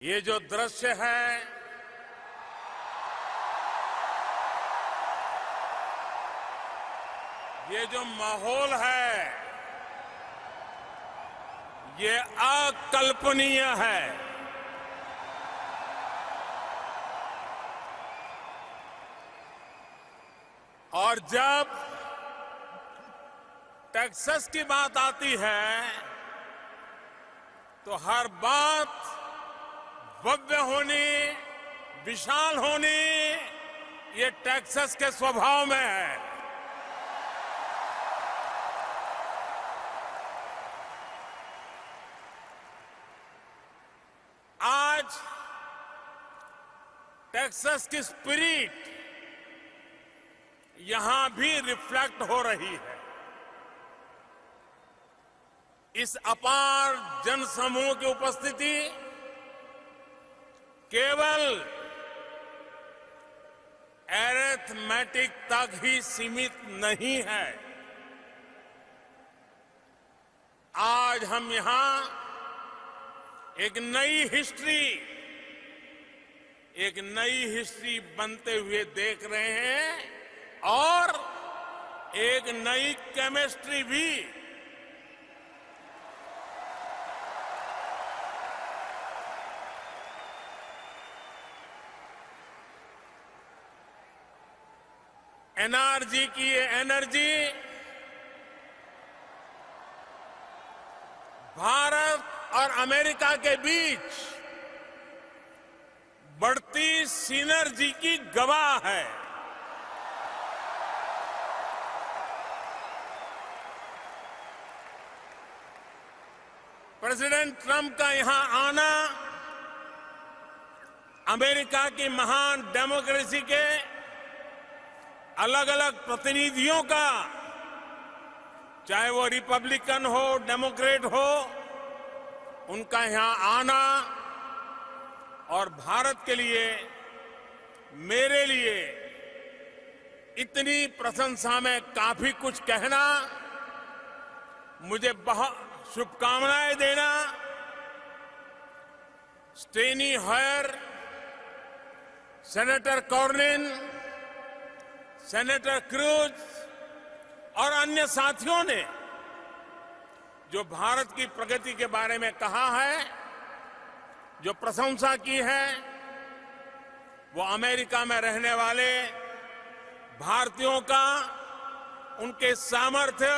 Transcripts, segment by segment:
ये जो दृश्य है ये जो माहौल है ये अकल्पनीय है। और जब टेक्सास की बात आती है तो हर बात भव्य होनी, विशाल होनी, ये टेक्सास के स्वभाव में है। आज टेक्सास की स्पिरिट यहां भी रिफ्लेक्ट हो रही है। इस अपार जनसमूह की उपस्थिति केवल अरिथमेटिक तक ही सीमित नहीं है। आज हम यहां एक नई हिस्ट्री बनते हुए देख रहे हैं और एक नई केमिस्ट्री भी। एनआरजी की ये एनर्जी भारत और अमेरिका के बीच बढ़ती सिनर्जी की गवाह है। प्रेसिडेंट ट्रंप का यहां आना अमेरिका की महान डेमोक्रेसी के अलग अलग प्रतिनिधियों का, चाहे वो रिपब्लिकन हो, डेमोक्रेट हो, उनका यहां आना और भारत के लिए, मेरे लिए इतनी प्रशंसा में काफी कुछ कहना, मुझे बहुत शुभकामनाएं देना। स्टेनी होयर, सेनेटर कॉर्निन, सेनेटर क्रूज और अन्य साथियों ने जो भारत की प्रगति के बारे में कहा है, जो प्रशंसा की है, वो अमेरिका में रहने वाले भारतीयों का, उनके सामर्थ्य,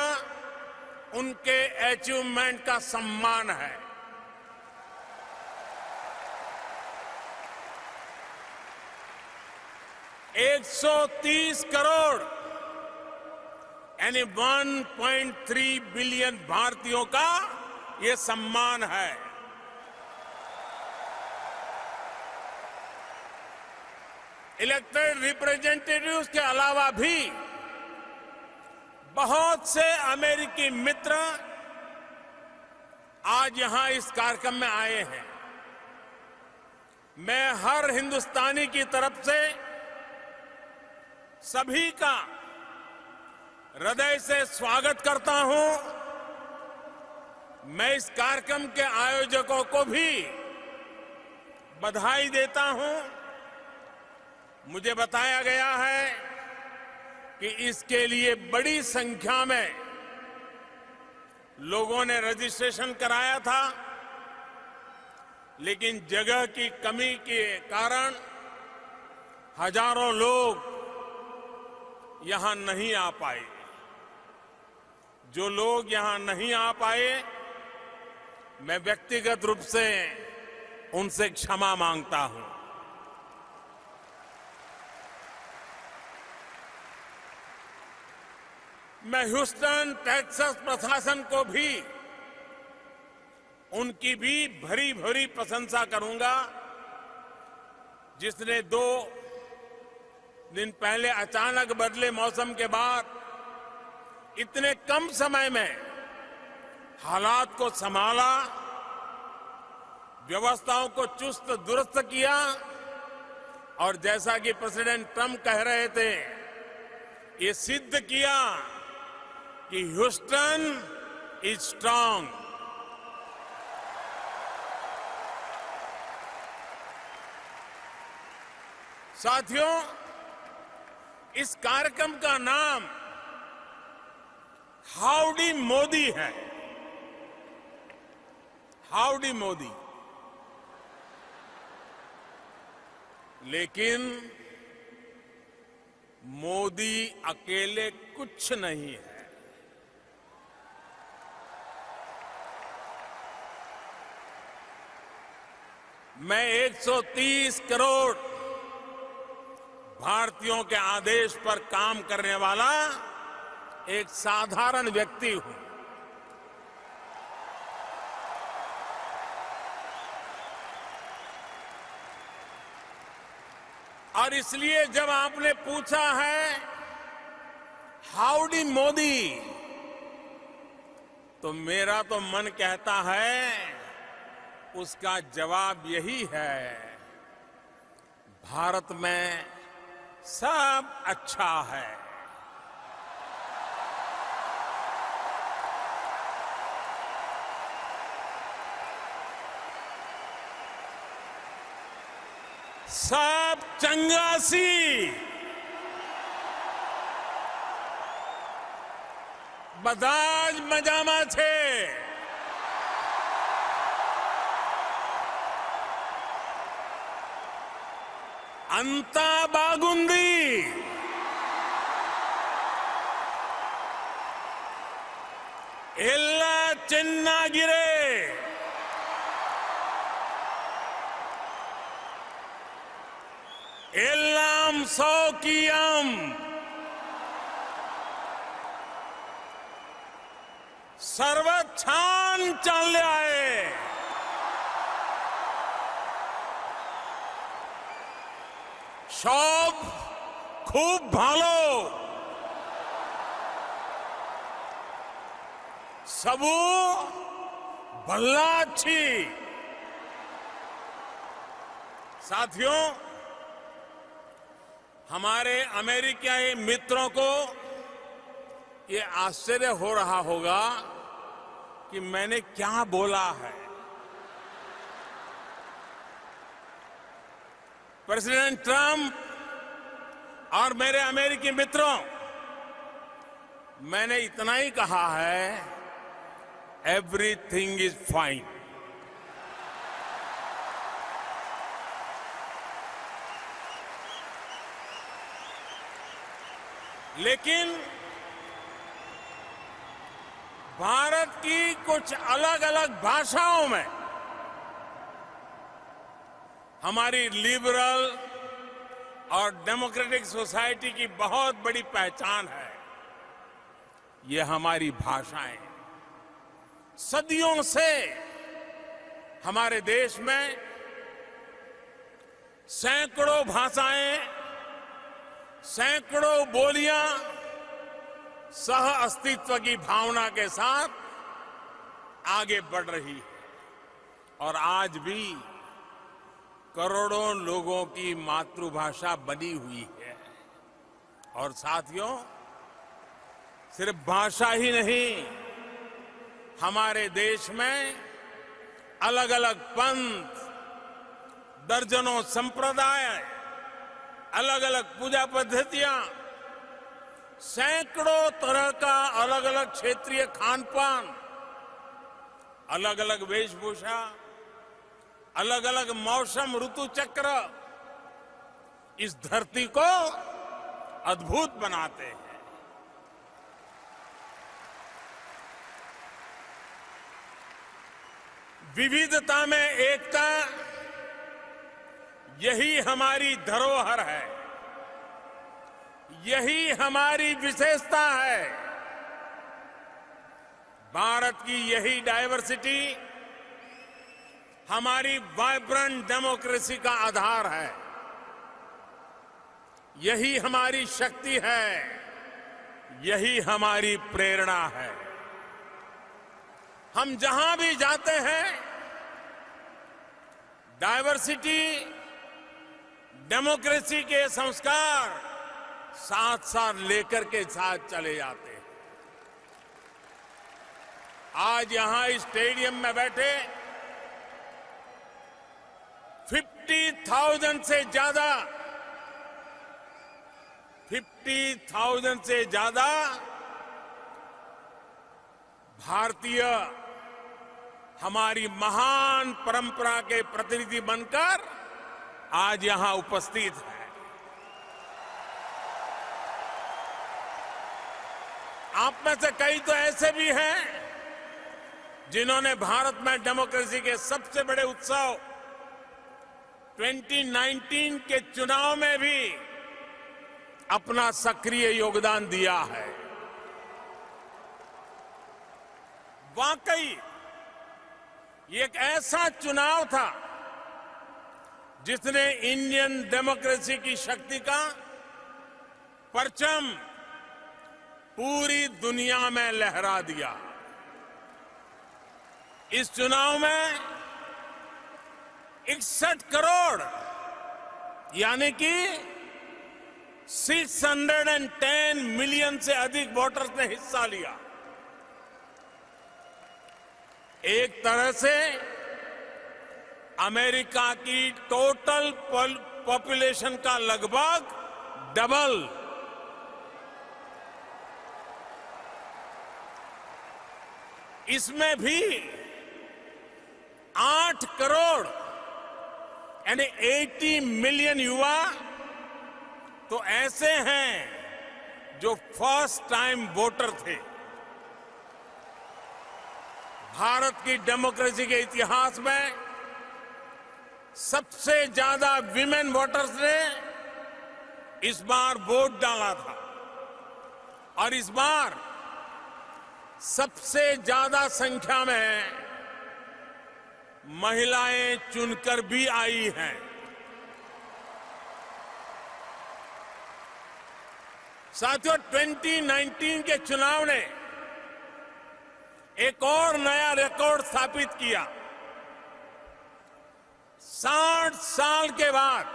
उनके अचीवमेंट का सम्मान है। $130 करोड़ यानी 1.3 बिलियन भारतीयों का ये सम्मान है। इलेक्टेड रिप्रेजेंटेटिव्स के अलावा भी बहुत से अमेरिकी मित्र आज यहां इस कार्यक्रम में आए हैं। मैं हर हिंदुस्तानी की तरफ से सभी का हृदय से स्वागत करता हूं। मैं इस कार्यक्रम के आयोजकों को भी बधाई देता हूं। मुझे बताया गया है कि इसके लिए बड़ी संख्या में लोगों ने रजिस्ट्रेशन कराया था, लेकिन जगह की कमी के कारण हजारों लोग यहां नहीं आ पाए। जो लोग यहां नहीं आ पाए, मैं व्यक्तिगत रूप से उनसे क्षमा मांगता हूं। मैं ह्यूस्टन टेक्सास प्रशासन को भी, उनकी भी भरी भरी प्रशंसा करूंगा, जिसने 2 दिन पहले अचानक बदले मौसम के बाद इतने कम समय में हालात को संभाला, व्यवस्थाओं को चुस्त दुरुस्त किया और जैसा कि प्रेसिडेंट ट्रंप कह रहे थे, ये सिद्ध किया कि ह्यूस्टन इज स्ट्रांग। साथियों, इस कार्यक्रम का नाम हाउडी मोदी है। हाउडी मोदी। लेकिन मोदी अकेले कुछ नहीं है। मैं 130 करोड़ भारतीयों के आदेश पर काम करने वाला एक साधारण व्यक्ति हूं। और इसलिए जब आपने पूछा है हाउडी मोदी, तो मेरा तो मन कहता है उसका जवाब यही है, भारत में सब अच्छा है। सब चंगासी, बधाज मजामा छे। अंता बागुंदी, एल्ला चेन्नागिरे, एल्लाम सौकियम, सर्वछान चाल्याए। सब खूब भालो, सबू भल्ला अच्छी। साथियों, हमारे अमेरिकी मित्रों को ये आश्चर्य हो रहा होगा कि मैंने क्या बोला है। प्रेसिडेंट ट्रंप और मेरे अमेरिकी मित्रों, मैंने इतना ही कहा है, एवरीथिंग इज फाइन। लेकिन भारत की कुछ अलग अलग भाषाओं में हमारी लिबरल और डेमोक्रेटिक सोसाइटी की बहुत बड़ी पहचान है। ये हमारी भाषाएं सदियों से हमारे देश में सैकड़ों भाषाएं, सैकड़ों बोलियां सह अस्तित्व की भावना के साथ आगे बढ़ रही है और आज भी करोड़ों लोगों की मातृभाषा बनी हुई है। और साथियों, सिर्फ भाषा ही नहीं, हमारे देश में अलग अलग पंथ, दर्जनों संप्रदाय, अलग अलग पूजा पद्धतियां, सैकड़ों तरह का अलग अलग क्षेत्रीय खान पान, अलग अलग वेशभूषा, अलग अलग मौसम ऋतु चक्र इस धरती को अद्भुत बनाते हैं। विविधता में एकता, यही हमारी धरोहर है, यही हमारी विशेषता है। भारत की यही डायवर्सिटी हमारी वाइब्रेंट डेमोक्रेसी का आधार है, यही हमारी शक्ति है, यही हमारी प्रेरणा है। हम जहां भी जाते हैं, डायवर्सिटी, डेमोक्रेसी के संस्कार साथ साथ लेकर के साथ चले जाते हैं। आज यहां इस स्टेडियम में बैठे 50,000 से ज्यादा 50,000 से ज्यादा भारतीय हमारी महान परंपरा के प्रतिनिधि बनकर आज यहां उपस्थित है। आप में से कई तो ऐसे भी हैं जिन्होंने भारत में डेमोक्रेसी के सबसे बड़े उत्सव 2019 के चुनाव में भी अपना सक्रिय योगदान दिया है। वाकई ये एक ऐसा चुनाव था जिसने इंडियन डेमोक्रेसी की शक्ति का परचम पूरी दुनिया में लहरा दिया। इस चुनाव में 61 करोड़ यानी कि 610 मिलियन से अधिक वोटर्स ने हिस्सा लिया। एक तरह से अमेरिका की टोटल पॉपुलेशन का लगभग डबल। इसमें भी 8 करोड़ यानी 80 मिलियन युवा तो ऐसे हैं जो फर्स्ट टाइम वोटर थे। भारत की डेमोक्रेसी के इतिहास में सबसे ज्यादा विमेन वोटर्स ने इस बार वोट डाला था और इस बार सबसे ज्यादा संख्या में महिलाएं चुनकर भी आई हैं। साथियों, 2019 के चुनाव ने एक और नया रिकॉर्ड स्थापित किया। 60 साल के बाद,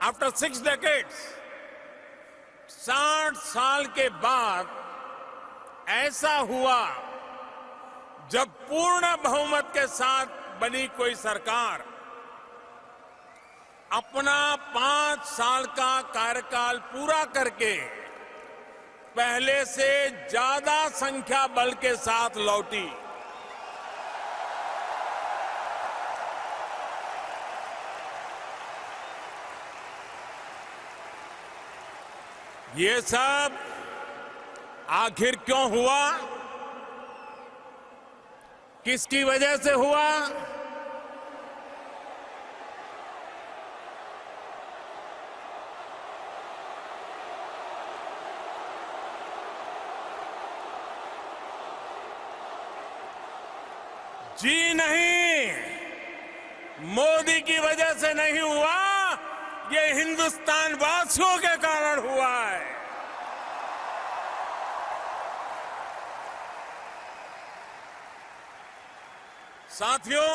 आफ्टर 6 डेकेड्स, 60 साल के बाद ऐसा हुआ जब पूर्ण बहुमत के साथ बनी कोई सरकार अपना 5 साल का कार्यकाल पूरा करके पहले से ज्यादा संख्या बल के साथ लौटी। ये सब आखिर क्यों हुआ? किसकी वजह से हुआ? जी नहीं, मोदी की वजह से नहीं हुआ, ये हिंदुस्तान वासियों के कारण हुआ है। साथियों,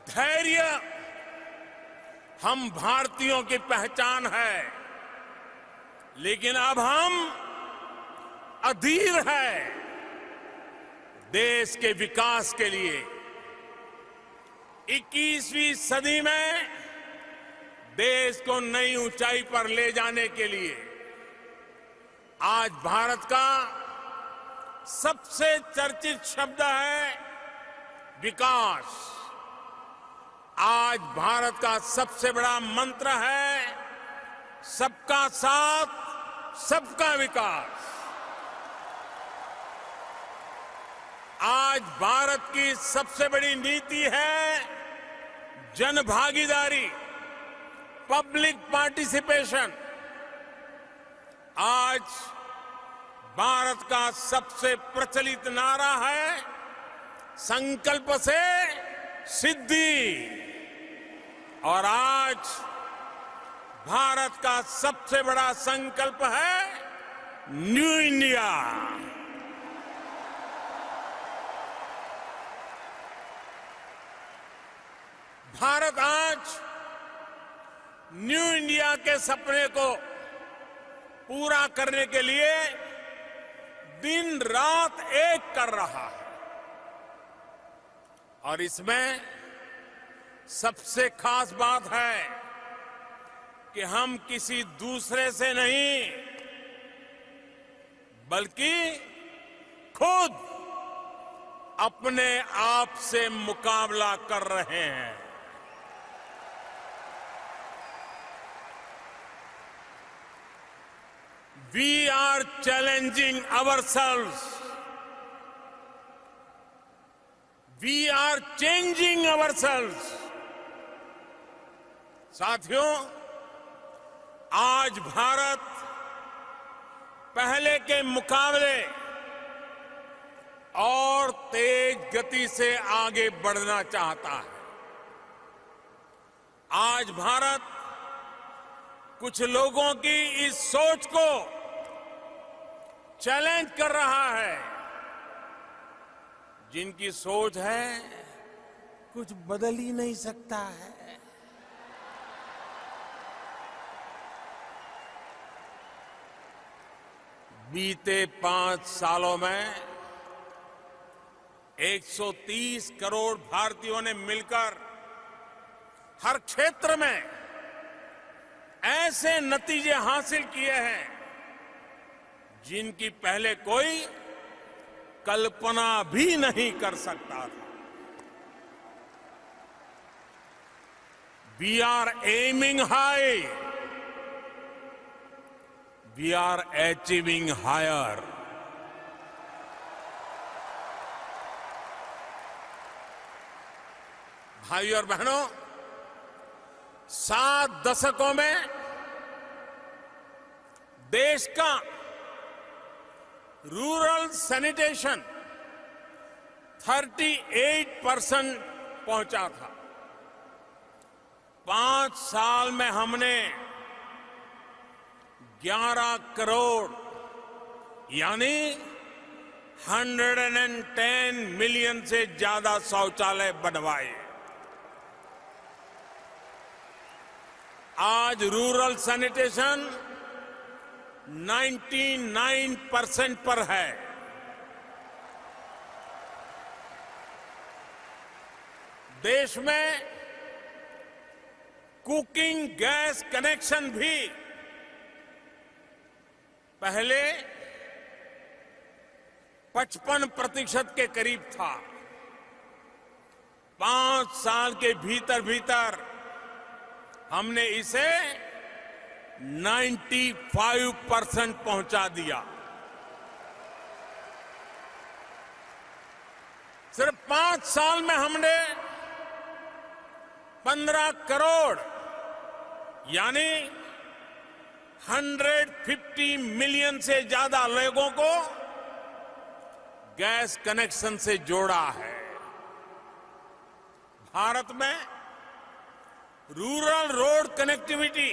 धैर्य हम भारतीयों की पहचान है, लेकिन अब हम अधीर है देश के विकास के लिए। 21वीं सदी में देश को नई ऊंचाई पर ले जाने के लिए आज भारत का सबसे चर्चित शब्द है विकास। आज भारत का सबसे बड़ा मंत्र है सबका साथ, सबका विकास। आज भारत की सबसे बड़ी नीति है जनभागीदारी, पब्लिक पार्टिसिपेशन। आज भारत का सबसे प्रचलित नारा है संकल्प से सिद्धि। और आज भारत का सबसे बड़ा संकल्प है न्यू इंडिया। भारत आज न्यू इंडिया के सपने को पूरा करने के लिए दिन रात एक कर रहा है। और इसमें सबसे खास बात है कि हम किसी दूसरे से नहीं बल्कि खुद अपने आप से मुकाबला कर रहे हैं। We are challenging ourselves. We are changing ourselves. साथियों, आज भारत पहले के मुकाबले और तेज गति से आगे बढ़ना चाहता है। आज भारत कुछ लोगों की इस सोच को चैलेंज कर रहा है, जिनकी सोच है कुछ बदल ही नहीं सकता है। बीते 5 सालों में 130 करोड़ भारतीयों ने मिलकर हर क्षेत्र में ऐसे नतीजे हासिल किए हैं जिनकी पहले कोई कल्पना भी नहीं कर सकता था। We are aiming high, we are achieving higher. भाइयों और बहनों, 7 दशकों में देश का रूरल सैनिटेशन 38% पहुंचा था। 5 साल में हमने 11 करोड़ यानी 110 मिलियन से ज्यादा शौचालय बनवाए। आज रूरल सैनिटेशन 99% पर है। देश में कुकिंग गैस कनेक्शन भी पहले 55% के करीब था। 5 साल के भीतर भीतर हमने इसे 95% पहुंचा दिया। सिर्फ 5 साल में हमने 15 करोड़ यानी 150 मिलियन से ज्यादा लोगों को गैस कनेक्शन से जोड़ा है। भारत में रूरल रोड कनेक्टिविटी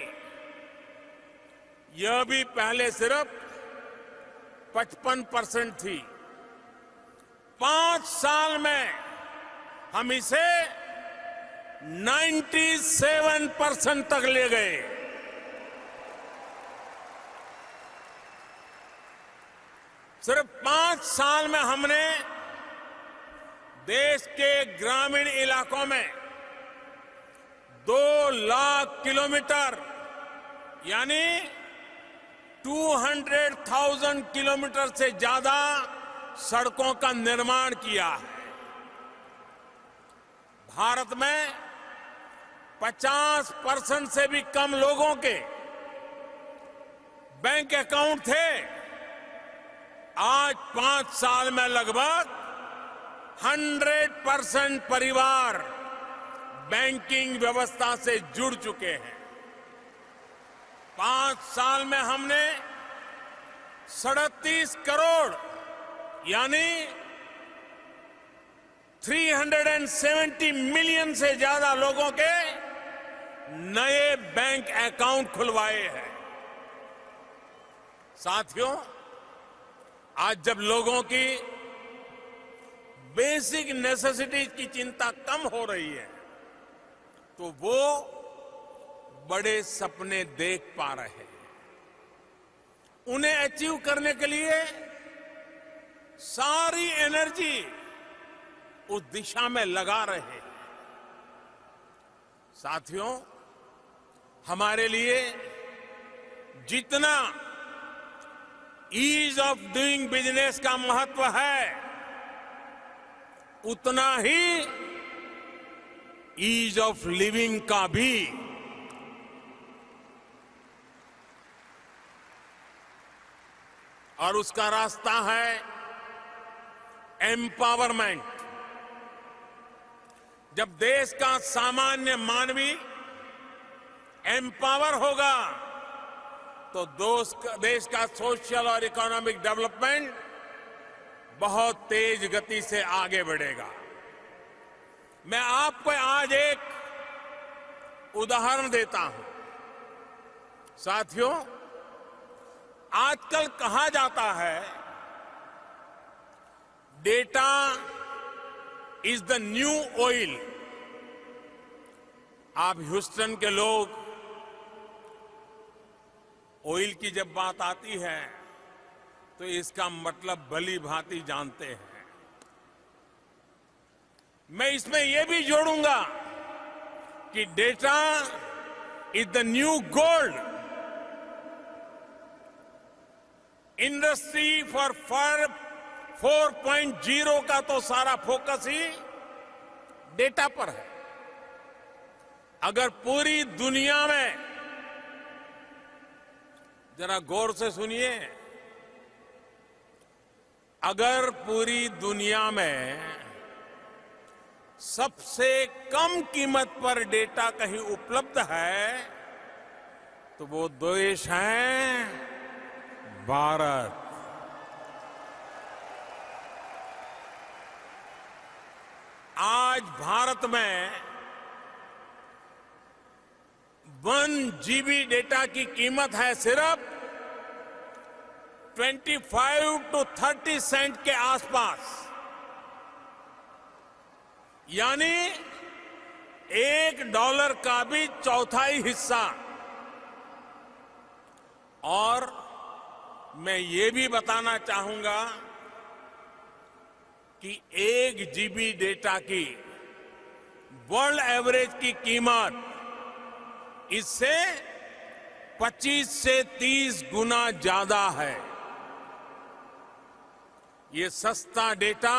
यह भी पहले सिर्फ 55% थी। 5 साल में हम इसे 97% तक ले गए। सिर्फ 5 साल में हमने देश के ग्रामीण इलाकों में 2 लाख किलोमीटर यानी 200,000 किलोमीटर से ज्यादा सड़कों का निर्माण किया है। भारत में 50% से भी कम लोगों के बैंक अकाउंट थे। आज 5 साल में लगभग 100% परिवार बैंकिंग व्यवस्था से जुड़ चुके हैं। 5 साल में हमने 37 करोड़ यानी 370 मिलियन से ज्यादा लोगों के नए बैंक अकाउंट खुलवाए हैं। साथियों, आज जब लोगों की बेसिक नेसेसिटीज की चिंता कम हो रही है तो वो बड़े सपने देख पा रहे हैं। उन्हें अचीव करने के लिए सारी एनर्जी उस दिशा में लगा रहे हैं। साथियों, हमारे लिए जितना ईज ऑफ डूइंग बिजनेस का महत्व है, उतना ही ईज ऑफ लिविंग का भी। और उसका रास्ता है एम्पावरमेंट। जब देश का सामान्य मानवी एम्पावर होगा तो देश का सोशल और इकोनॉमिक डेवलपमेंट बहुत तेज गति से आगे बढ़ेगा। मैं आपको आज एक उदाहरण देता हूं। साथियों, आजकल कहा जाता है data is the new oil. आप ह्यूस्टन के लोग ऑयल की जब बात आती है तो इसका मतलब भली भांति जानते हैं। मैं इसमें यह भी जोड़ूंगा कि data is the new gold. Industry for 4.0 का तो सारा फोकस ही डेटा पर है। अगर पूरी दुनिया में, जरा गौर से सुनिए, अगर पूरी दुनिया में सबसे कम कीमत पर डेटा कहीं उपलब्ध है तो वो देश है भारत। आज भारत में 1 GB डेटा की कीमत है सिर्फ 25 to 30 सेंट के आसपास, यानी $1 का भी चौथाई हिस्सा। और मैं ये भी बताना चाहूंगा कि 1 GB डेटा की वर्ल्ड एवरेज की कीमत इससे 25 से 30 गुना ज्यादा है। ये सस्ता डेटा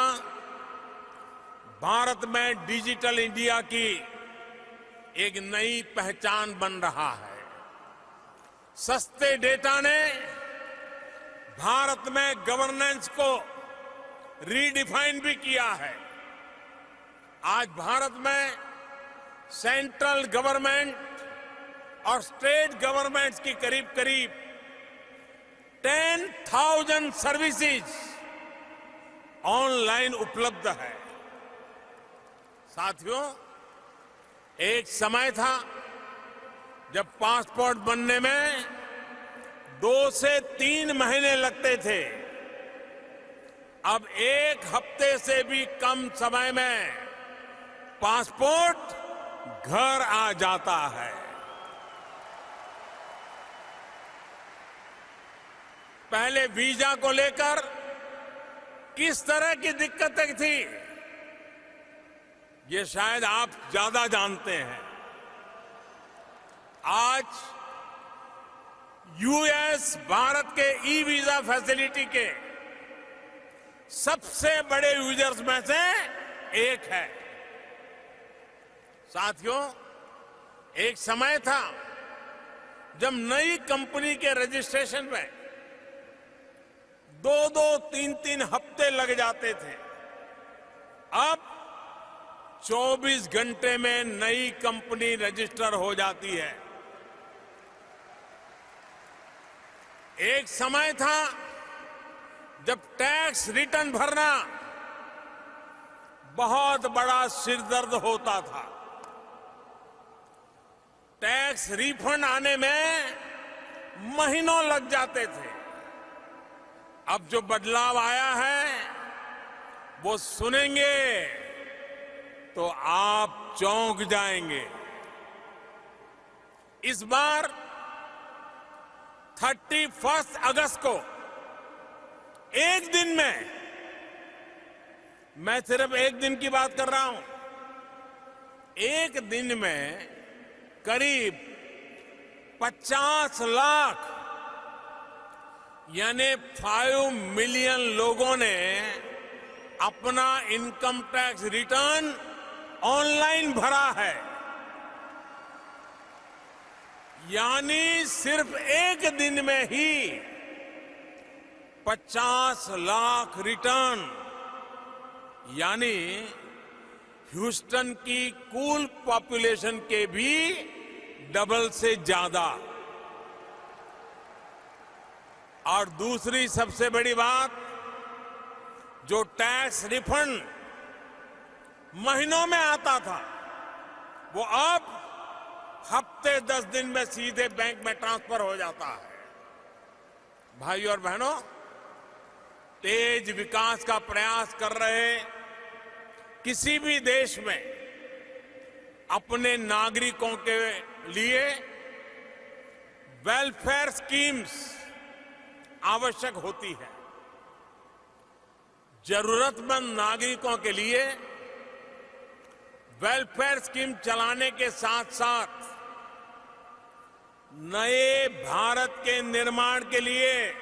भारत में डिजिटल इंडिया की एक नई पहचान बन रहा है। सस्ते डेटा ने भारत में गवर्नेंस को रीडिफाइन भी किया है। आज भारत में सेंट्रल गवर्नमेंट और स्टेट गवर्नमेंट्स की करीब करीब 10,000 सर्विसेज ऑनलाइन उपलब्ध है। साथियों, एक समय था जब पासपोर्ट बनने में 2 से 3 महीने लगते थे। अब 1 हफ्ते से भी कम समय में पासपोर्ट घर आ जाता है। पहले वीजा को लेकर किस तरह की दिक्कतें थी, ये शायद आप ज्यादा जानते हैं। आज यूएस भारत के ई वीजा फैसिलिटी के सबसे बड़े यूजर्स में से एक है। साथियों, एक समय था जब नई कंपनी के रजिस्ट्रेशन में 2-2, 3-3 हफ्ते लग जाते थे। अब 24 घंटे में नई कंपनी रजिस्टर हो जाती है। एक समय था जब टैक्स रिटर्न भरना बहुत बड़ा सिरदर्द होता था। टैक्स रिफंड आने में महीनों लग जाते थे। अब जो बदलाव आया है वो सुनेंगे तो आप चौंक जाएंगे। इस बार 31 अगस्त को एक दिन में, मैं सिर्फ एक दिन की बात कर रहा हूं, एक दिन में करीब 50 लाख यानी 5 मिलियन लोगों ने अपना इनकम टैक्स रिटर्न ऑनलाइन भरा है। यानी सिर्फ एक दिन में ही 50 लाख रिटर्न, यानी ह्यूस्टन की कुल पॉपुलेशन के भी डबल से ज्यादा। और दूसरी सबसे बड़ी बात, जो टैक्स रिफंड महीनों में आता था, वो अब हफ्ते 10 दिन में सीधे बैंक में ट्रांसफर हो जाता है। भाइयों और बहनों, तेज विकास का प्रयास कर रहे किसी भी देश में अपने नागरिकों के लिए वेलफेयर स्कीम्स आवश्यक होती है। जरूरतमंद नागरिकों के लिए वेलफेयर स्कीम चलाने के साथ साथ नए भारत के निर्माण के लिए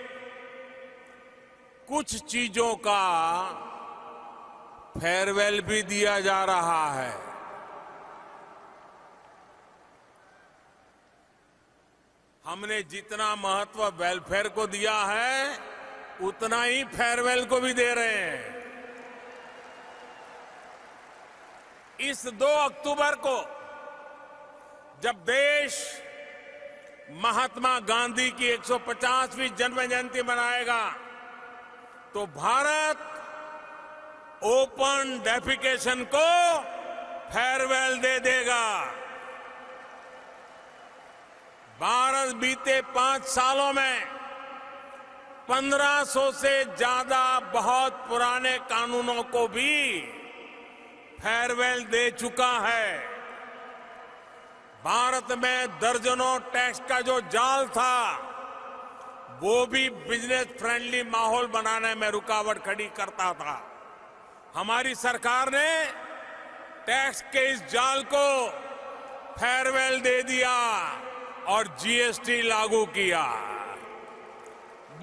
कुछ चीजों का फेयरवेल भी दिया जा रहा है। हमने जितना महत्व वेलफेयर को दिया है, उतना ही फेयरवेल को भी दे रहे हैं। इस 2 अक्टूबर को जब देश महात्मा गांधी की 150वीं जन्म जयंती मनाएगा, तो भारत ओपन डेफिकेशन को फेयरवेल दे देगा। भारत बीते 5 सालों में 1500 से ज्यादा बहुत पुराने कानूनों को भी फेयरवेल दे चुका है। भारत में दर्जनों टैक्स का जो जाल था, वो भी बिजनेस फ्रेंडली माहौल बनाने में रुकावट खड़ी करता था। हमारी सरकार ने टैक्स के इस जाल को फेयरवेल दे दिया और जीएसटी लागू किया।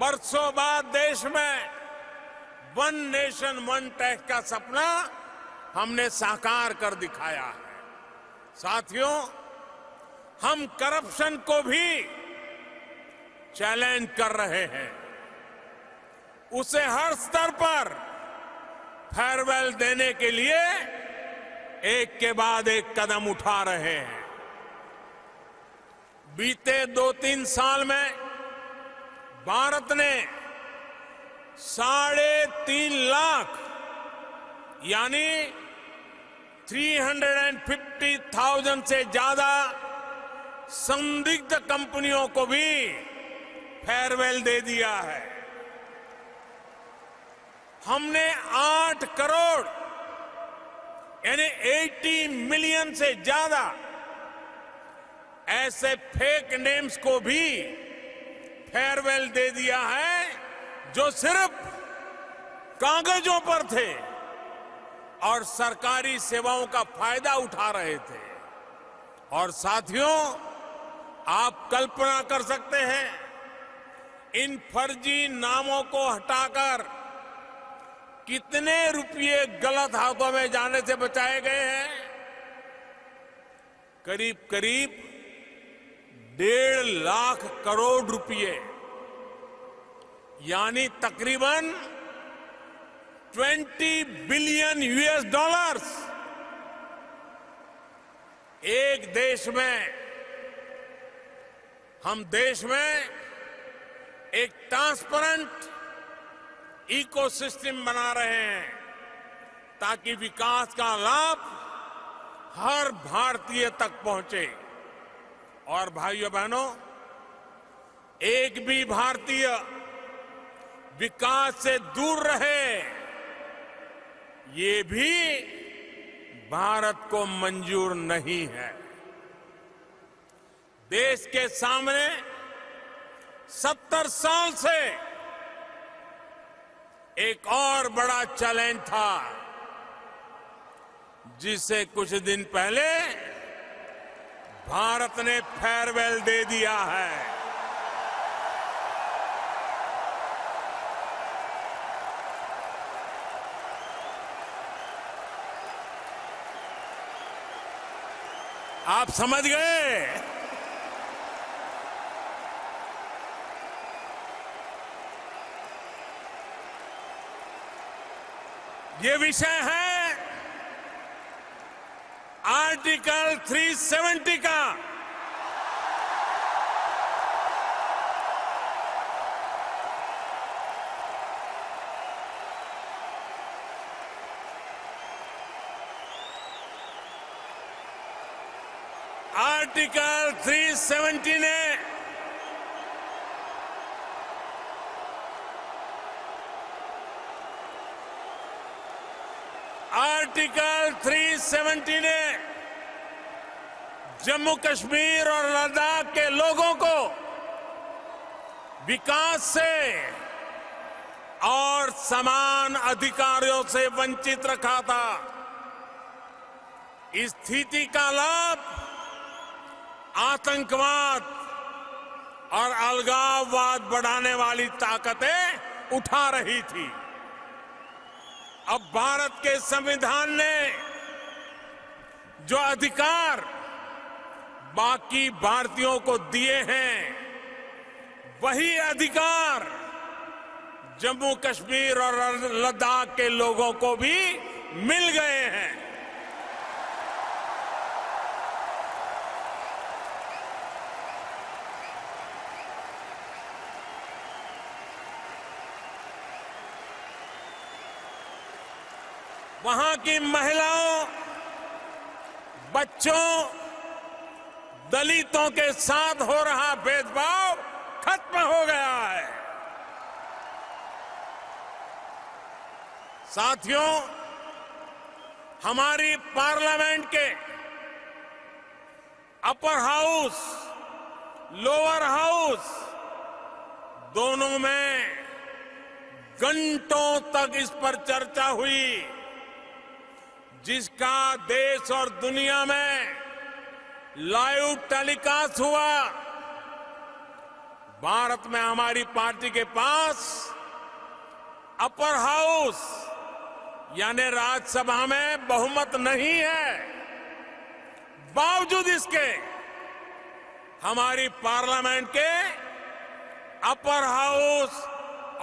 बरसों बाद देश में 1 नेशन 1 टैक्स का सपना हमने साकार कर दिखाया है। साथियों, हम करप्शन को भी चैलेंज कर रहे हैं। उसे हर स्तर पर फेयरवेल देने के लिए एक के बाद एक कदम उठा रहे हैं। बीते 2-3 साल में भारत ने 3.5 लाख यानी 350,000 से ज्यादा संदिग्ध कंपनियों को भी फेयरवेल दे दिया है। हमने 8 करोड़ यानी 80 मिलियन से ज्यादा ऐसे फेक नेम्स को भी फेयरवेल दे दिया है, जो सिर्फ कागजों पर थे और सरकारी सेवाओं का फायदा उठा रहे थे। और साथियों, आप कल्पना कर सकते हैं, इन फर्जी नामों को हटाकर कितने रुपये गलत हाथों में जाने से बचाए गए हैं। करीब करीब 1.5 लाख करोड़ रुपए, यानी तकरीबन 20 बिलियन यूएस डॉलर्स एक देश में, हम देश में एक ट्रांसपेरेंट इकोसिस्टम बना रहे हैं, ताकि विकास का लाभ हर भारतीय तक पहुंचे। और भाइयों बहनों, एक भी भारतीय विकास से दूर रहे, ये भी भारत को मंजूर नहीं है। देश के सामने 70 साल से एक और बड़ा चैलेंज था, जिसे कुछ दिन पहले भारत ने फेयरवेल दे दिया है। आप समझ गए? ये विषय है आर्टिकल 370 का। आर्टिकल 370 ने आर्टिकल 370 ने जम्मू कश्मीर और लद्दाख के लोगों को विकास से और समान अधिकारों से वंचित रखा था। इस स्थिति का लाभ आतंकवाद और अलगाववाद बढ़ाने वाली ताकतें उठा रही थी। अब भारत के संविधान ने जो अधिकार बाकी भारतीयों को दिए हैं, वही अधिकार जम्मू कश्मीर और लद्दाख के लोगों को भी मिल गए हैं। वहां की महिलाओं, बच्चों, दलितों के साथ हो रहा भेदभाव खत्म हो गया है। साथियों, हमारी पार्लियामेंट के अपर हाउस, लोअर हाउस दोनों में घंटों तक इस पर चर्चा हुई, जिसका देश और दुनिया में लाइव टेलीकास्ट हुआ। भारत में हमारी पार्टी के पास अपर हाउस यानी राज्यसभा में बहुमत नहीं है। बावजूद इसके हमारी पार्लियामेंट के अपर हाउस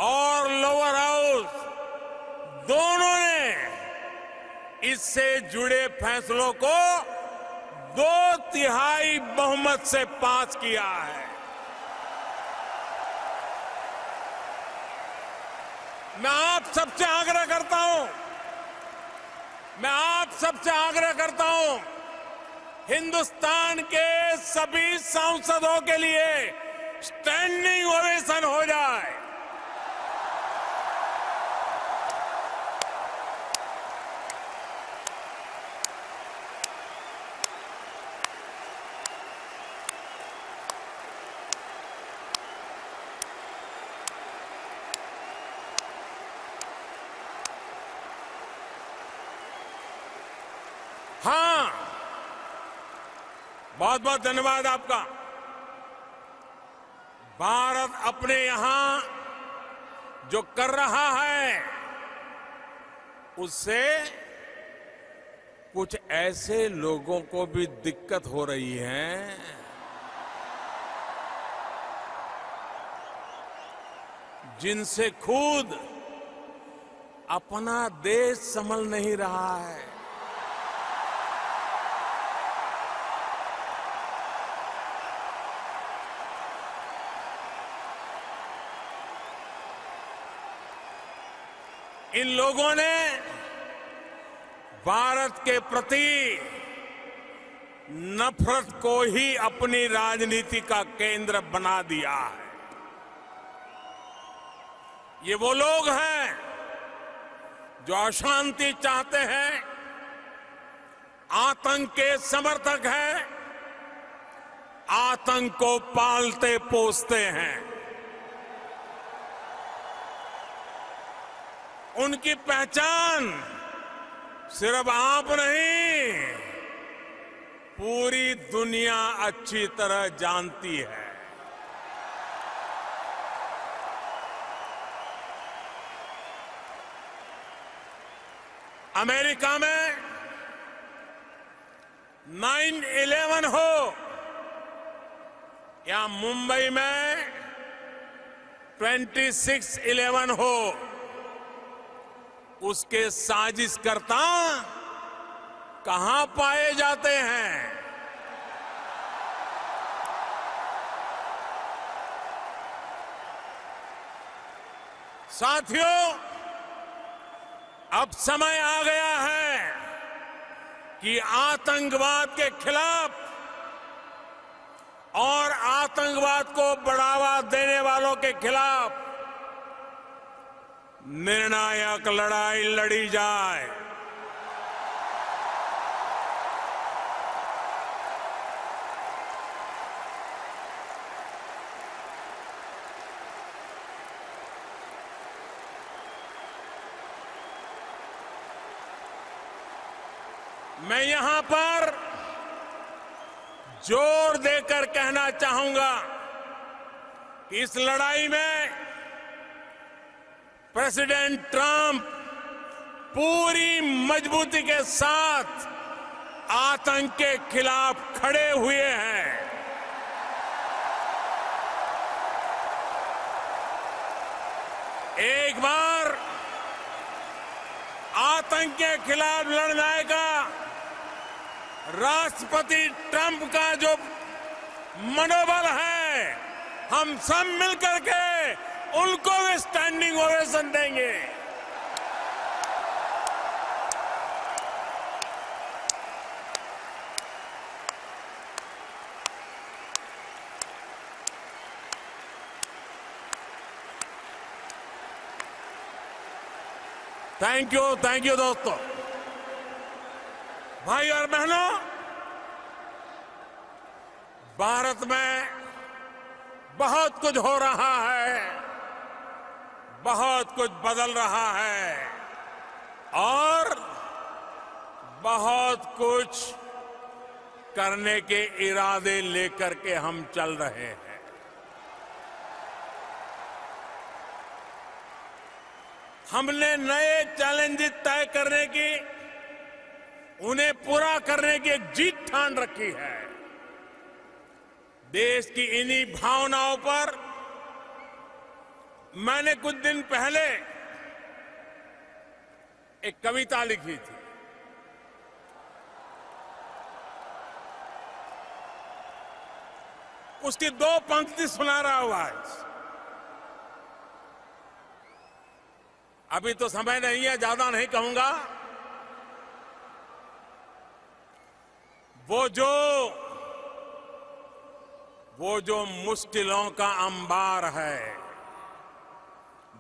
और लोअर हाउस दोनों ने इससे जुड़े फैसलों को 2/3 बहुमत से पास किया है। मैं आप सबसे आग्रह करता हूं, हिंदुस्तान के सभी सांसदों के लिए स्टैंडिंग ओवेशन हो जाए। हाँ, बहुत बहुत धन्यवाद आपका। भारत अपने यहां जो कर रहा है, उससे कुछ ऐसे लोगों को भी दिक्कत हो रही है जिनसे खुद अपना देश संभल नहीं रहा है। इन लोगों ने भारत के प्रति नफरत को ही अपनी राजनीति का केंद्र बना दिया है। ये वो लोग हैं जो अशांति चाहते हैं, आतंक के समर्थक हैं, आतंक को पालते पोसते हैं। उनकी पहचान सिर्फ आप नहीं, पूरी दुनिया अच्छी तरह जानती है। अमेरिका में 9/11 हो या मुंबई में 26/11 हो, उसके साजिशकर्ता कहां पाए जाते हैं? साथियों, अब समय आ गया है कि आतंकवाद के खिलाफ और आतंकवाद को बढ़ावा देने वालों के खिलाफ निर्णायक लड़ाई लड़ी जाए। मैं यहां पर जोर देकर कहना चाहूंगा कि इस लड़ाई में प्रेसिडेंट ट्रंप पूरी मजबूती के साथ आतंक के खिलाफ खड़े हुए हैं। एक बार आतंक के खिलाफ लड़ने का राष्ट्रपति ट्रंप का जो मनोबल है, हम सब मिलकर के उनको भी स्टैंडिंग ओवेशन देंगे। थैंक यू दोस्तों, भाई और बहनों, भारत में बहुत कुछ हो रहा है, बहुत कुछ बदल रहा है और बहुत कुछ करने के इरादे लेकर के हम चल रहे हैं। हमने नए चैलेंजेस तय करने की, उन्हें पूरा करने की एक जीत ठान रखी है। देश की इन्हीं भावनाओं पर मैंने कुछ दिन पहले एक कविता लिखी थी। उसकी 2 पंक्ति सुना रहा हूं आज। अभी तो समय नहीं है, ज्यादा नहीं कहूंगा। वो जो मुश्किलों का अंबार है,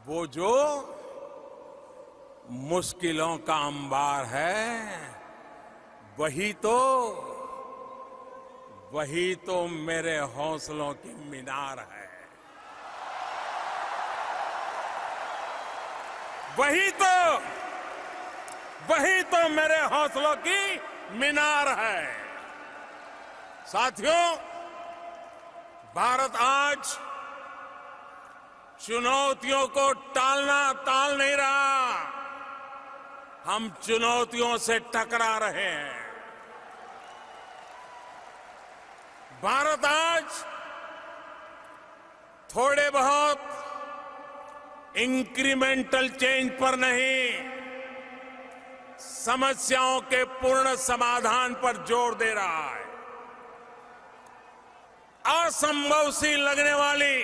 वो जो मुश्किलों का अंबार है, वही तो मेरे हौसलों की मीनार है। वही तो मेरे हौसलों की मीनार है। साथियों, भारत आज चुनौतियों को टाल नहीं रहा, हम चुनौतियों से टकरा रहे हैं। भारत आज थोड़े बहुत इंक्रीमेंटल चेंज पर नहीं, समस्याओं के पूर्ण समाधान पर जोर दे रहा है। असंभव सी लगने वाली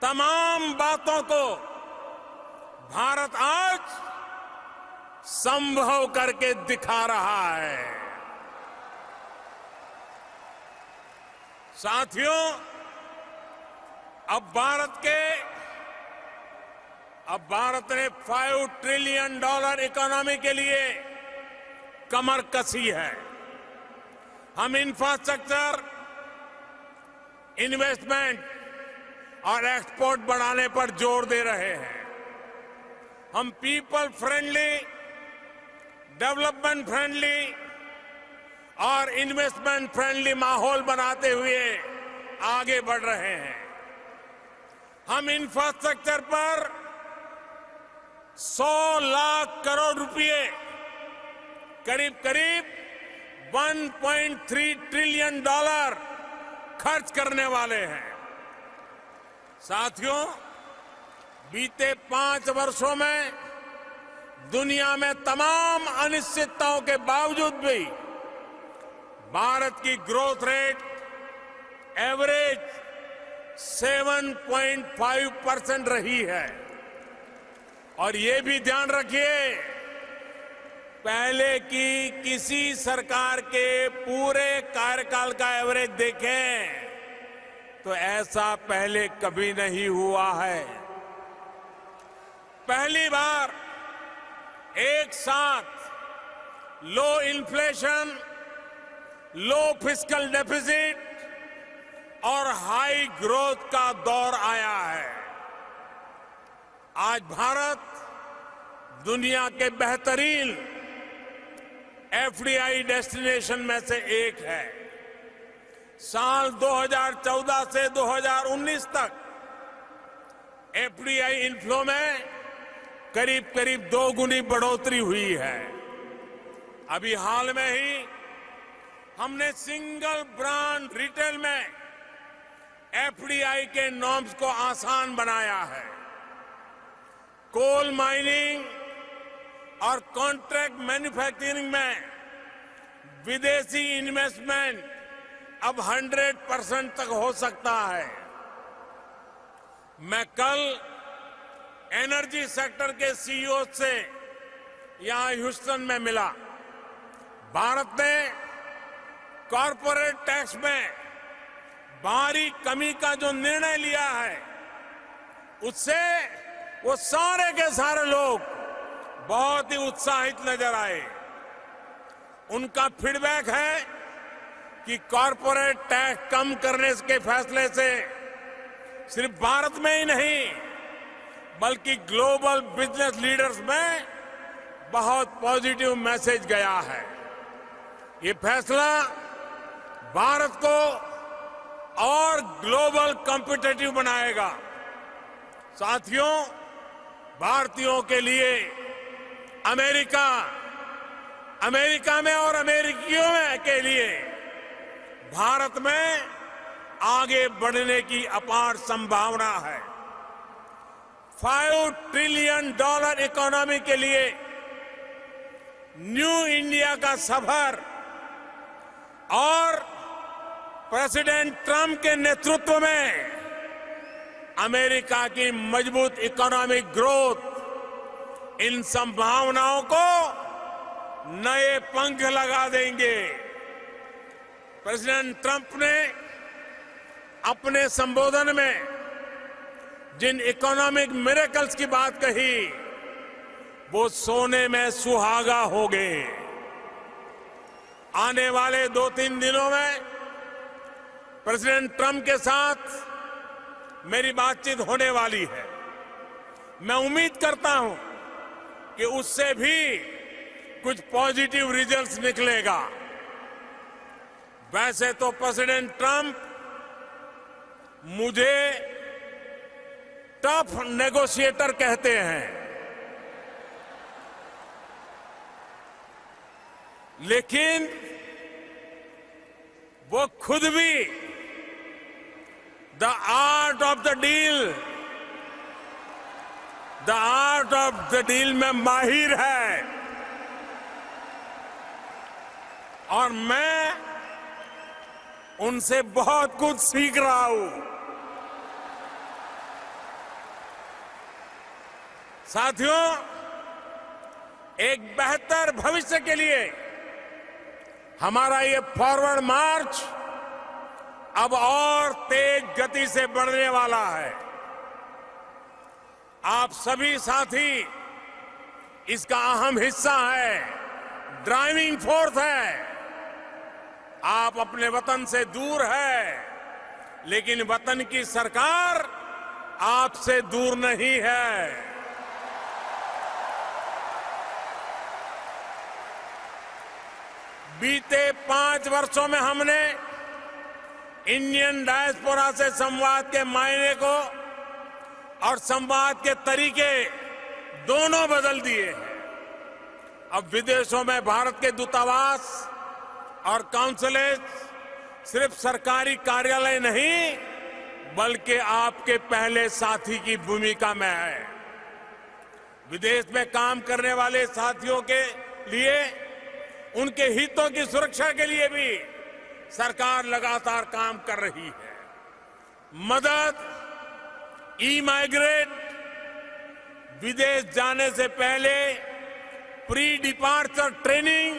तमाम बातों को भारत आज संभव करके दिखा रहा है। साथियों, अब भारत ने $5 ट्रिलियन इकोनॉमी के लिए कमर कसी है। हम इंफ्रास्ट्रक्चर, इन्वेस्टमेंट और एक्सपोर्ट बढ़ाने पर जोर दे रहे हैं। हम पीपल फ्रेंडली, डेवलपमेंट फ्रेंडली और इन्वेस्टमेंट फ्रेंडली माहौल बनाते हुए आगे बढ़ रहे हैं। हम इंफ्रास्ट्रक्चर पर 100 लाख करोड़ रुपए, करीब करीब 1.3 ट्रिलियन डॉलर खर्च करने वाले हैं। साथियों, बीते 5 वर्षों में दुनिया में तमाम अनिश्चितताओं के बावजूद भी भारत की ग्रोथ रेट एवरेज 7.5% रही है। और ये भी ध्यान रखिए, पहले की किसी सरकार के पूरे कार्यकाल का एवरेज देखें तो ऐसा पहले कभी नहीं हुआ है। पहली बार एक साथ लो इन्फ्लेशन, लो फिस्कल डेफिसिट और हाई ग्रोथ का दौर आया है। आज भारत दुनिया के बेहतरीन एफडीआई डेस्टिनेशन में से एक है। साल 2014 से 2019 तक एफडीआई इनफ्लो में करीब करीब 2 गुनी बढ़ोतरी हुई है। अभी हाल में ही हमने सिंगल ब्रांड रिटेल में एफडीआई के नॉर्म्स को आसान बनाया है। कोल माइनिंग और कॉन्ट्रैक्ट मैन्युफैक्चरिंग में विदेशी इन्वेस्टमेंट अब 100% तक हो सकता है। मैं कल एनर्जी सेक्टर के सीईओ से यहां ह्यूस्टन में मिला। भारत ने कॉरपोरेट टैक्स में भारी कमी का जो निर्णय लिया है, उससे वो सारे के सारे लोग बहुत ही उत्साहित नजर आए। उनका फीडबैक है कि कॉरपोरेट टैक्स कम करने के फैसले से सिर्फ भारत में ही नहीं बल्कि ग्लोबल बिजनेस लीडर्स में बहुत पॉजिटिव मैसेज गया है। ये फैसला भारत को और ग्लोबल कॉम्पिटिटिव बनाएगा। साथियों, भारतीयों के लिए अमेरिका में और अमेरिकियों में के लिए भारत में आगे बढ़ने की अपार संभावना है। $5 ट्रिलियन इकोनॉमी के लिए न्यू इंडिया का सफर और प्रेसिडेंट ट्रंप के नेतृत्व में अमेरिका की मजबूत इकोनॉमिक ग्रोथ इन संभावनाओं को नए पंख लगा देंगे। प्रेसिडेंट ट्रंप ने अपने संबोधन में जिन इकोनॉमिक मिरेकल्स की बात कही, वो सोने में सुहागा हो गए। आने वाले 2-3 दिनों में प्रेसिडेंट ट्रंप के साथ मेरी बातचीत होने वाली है। मैं उम्मीद करता हूं कि उससे भी कुछ पॉजिटिव रिजल्ट्स निकलेगा। वैसे तो प्रेसिडेंट ट्रंप मुझे टफ नेगोशिएटर कहते हैं, लेकिन वो खुद भी the art of the deal में माहिर है। और मैं उनसे बहुत कुछ सीख रहा हूं। साथियों, एक बेहतर भविष्य के लिए हमारा ये फॉरवर्ड मार्च अब और तेज गति से बढ़ने वाला है। आप सभी साथी इसका अहम हिस्सा है, ड्राइविंग फोर्स है। आप अपने वतन से दूर है, लेकिन वतन की सरकार आपसे दूर नहीं है। बीते 5 वर्षों में हमने इंडियन डायस्पोरा से संवाद के मायने को और संवाद के तरीके दोनों बदल दिए हैं। अब विदेशों में भारत के दूतावास और काउंसलेट सिर्फ सरकारी कार्यालय नहीं, बल्कि आपके पहले साथी की भूमिका में है। विदेश में काम करने वाले साथियों के लिए उनके हितों की सुरक्षा के लिए भी सरकार लगातार काम कर रही है। मदद, ई-माइग्रेट, विदेश जाने से पहले प्री डिपार्चर ट्रेनिंग,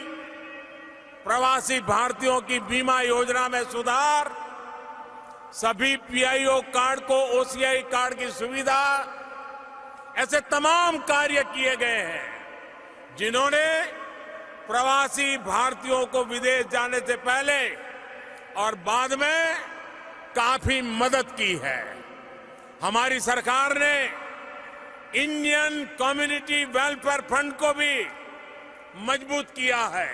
प्रवासी भारतीयों की बीमा योजना में सुधार, सभी पीआईओ कार्ड को ओसीआई कार्ड की सुविधा, ऐसे तमाम कार्य किए गए हैं जिन्होंने प्रवासी भारतीयों को विदेश जाने से पहले और बाद में काफी मदद की है। हमारी सरकार ने इंडियन कम्युनिटी वेलफेयर फंड को भी मजबूत किया है।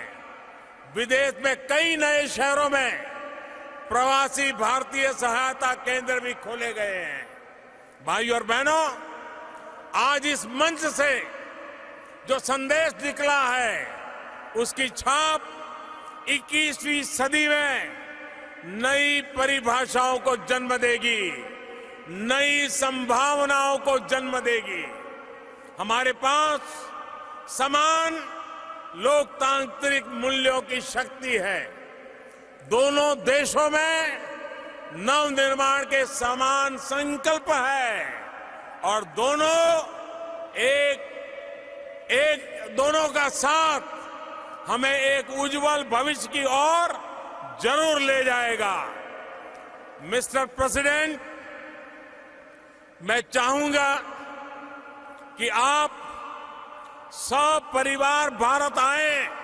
विदेश में कई नए शहरों में प्रवासी भारतीय सहायता केंद्र भी खोले गए हैं। भाइयों और बहनों, आज इस मंच से जो संदेश निकला है, उसकी छाप 21वीं सदी में नई परिभाषाओं को जन्म देगी, नई संभावनाओं को जन्म देगी। हमारे पास समान लोकतांत्रिक मूल्यों की शक्ति है। दोनों देशों में नवनिर्माण के समान संकल्प है और दोनों का साथ हमें एक उज्जवल भविष्य की ओर जरूर ले जाएगा। मिस्टर प्रेसिडेंट, मैं चाहूंगा कि आप सब परिवार भारत आएं